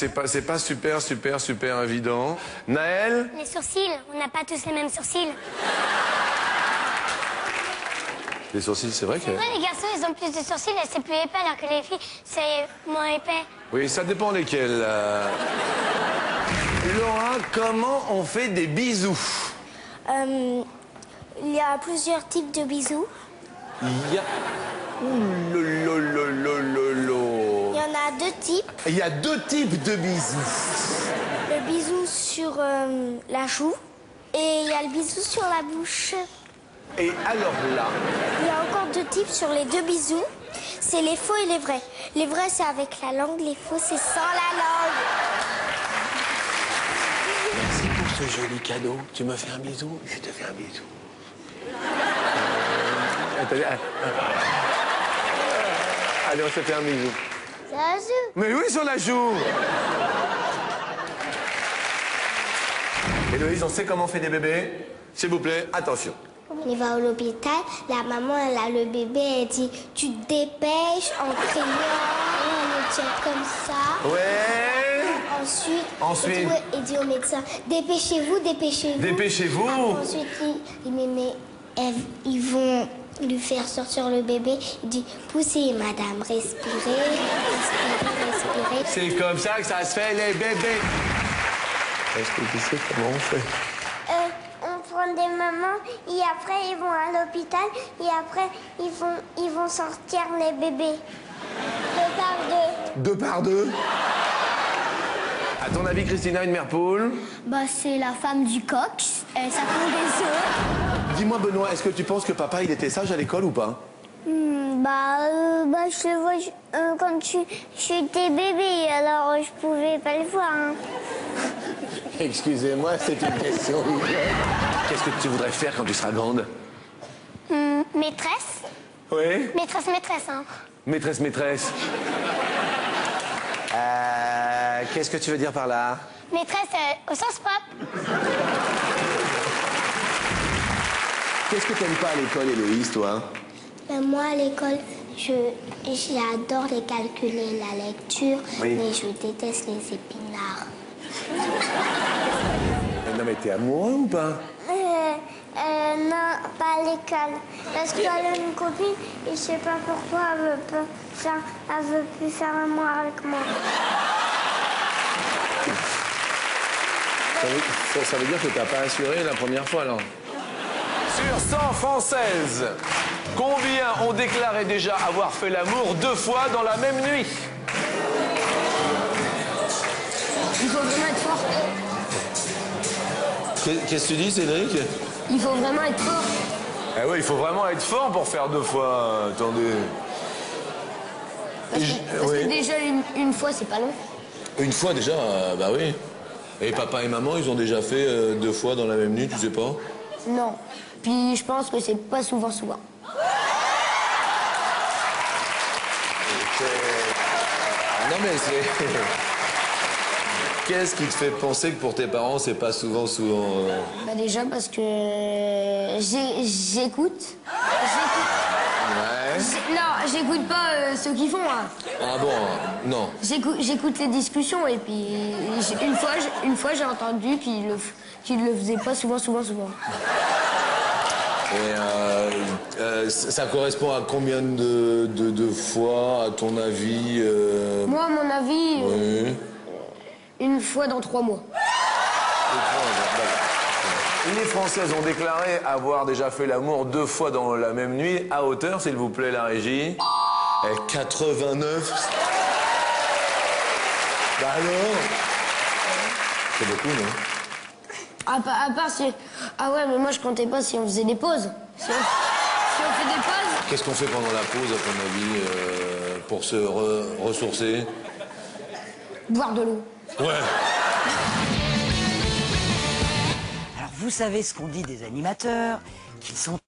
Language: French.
C'est pas super évident. Naël? Les sourcils, on n'a pas tous les mêmes sourcils. Les sourcils, c'est vrai que... C'est vrai, les garçons, ils ont plus de sourcils et c'est plus épais, alors que les filles, c'est moins épais. Oui, ça dépend lesquels. Laura, comment on fait des bisous? Il y a plusieurs types de bisous. Il y a... Ouh, Il y en a deux types. Il y a deux types de bisous. Le bisou sur la joue et il y a le bisou sur la bouche. Et alors là... Il y a encore deux types sur les deux bisous. C'est les faux et les vrais. Les vrais, c'est avec la langue. Les faux, c'est sans la langue. Merci pour ce joli cadeau. Tu me fais un bisou? Je te fais un bisou. Allez, on se fait un bisou. Sur la joue. Mais oui, sur la joue. Héloïse, on sait comment on fait des bébés? S'il vous plaît, attention. On va à l'hôpital, la maman, elle a le bébé, elle dit « Tu te dépêches en criant, on le tient comme ça. » Ouais. Ensuite, il dit au médecin « Dépêchez-vous, dépêchez-vous. » Dépêchez-vous. Ensuite, ils vont lui faire sortir le bébé. Il dit « Poussez, madame, respirez, respirez. » C'est comme ça que ça se fait, les bébés. Est-ce que tu sais comment on fait? On prend des mamans et après ils vont à l'hôpital et après ils vont sortir les bébés. Deux par deux. Deux par deux? À ton avis, Christina, une mère poule? Bah c'est la femme du coq, ça pond des œufs. Dis-moi, Benoît, est-ce que tu penses que papa, il était sage à l'école ou pas? Je le vois quand j'étais bébé, alors je pouvais pas le voir. Hein. Excusez-moi, c'est une question. Qu'est-ce que tu voudrais faire quand tu seras grande? Maîtresse. Oui? Maîtresse, hein. Maîtresse. Qu'est-ce que tu veux dire par là? Maîtresse au sens propre. Qu'est-ce que t'aimes pas à l'école, Héloïse, toi? Moi, à l'école, j'adore les calculs et la lecture, oui. Mais je déteste les épinards. Non, mais t'es amoureux ou pas? Non, pas à l'école. Parce qu'elle a une copine et je sais pas pourquoi elle veut plus faire amour avec moi. Ça veut dire que t'as pas assuré la première fois, alors? Sur 100 Françaises, combien ont déclaré déjà avoir fait l'amour 2 fois dans la même nuit? Il faut vraiment être fort. Qu'est-ce que tu dis, Cédric? Il faut vraiment être fort. Ah oui, il faut vraiment être fort pour faire 2 fois. Attendez. Parce que déjà, une fois, c'est pas long. Une fois déjà, bah oui. Et papa et maman, ils ont déjà fait 2 fois dans la même nuit, tu sais pas? Non. Puis je pense que c'est pas souvent. Non mais c'est... Qu'est-ce qui te fait penser que pour tes parents, c'est pas souvent Bah déjà parce que j'écoute. Ouais. Non, j'écoute pas ce qu'ils font. Hein. Ah bon, non. J'écoute les discussions et puis une fois j'ai entendu qu'ils le faisaient pas souvent. Et ça correspond à combien de fois, à ton avis Moi, à mon avis, oui. Une fois dans 3 mois. Les Françaises ont déclaré avoir déjà fait l'amour 2 fois dans la même nuit. À hauteur, s'il vous plaît, la régie. Et 89. Bah alors? C'est beaucoup, non? À part si... Ah ouais, mais moi, je comptais pas si on faisait des pauses. Si on fait des pauses... Qu'est-ce qu'on fait pendant la pause, à ton avis, pour se ressourcer? Boire de l'eau. Ouais. Alors, vous savez ce qu'on dit des animateurs, qu'ils sont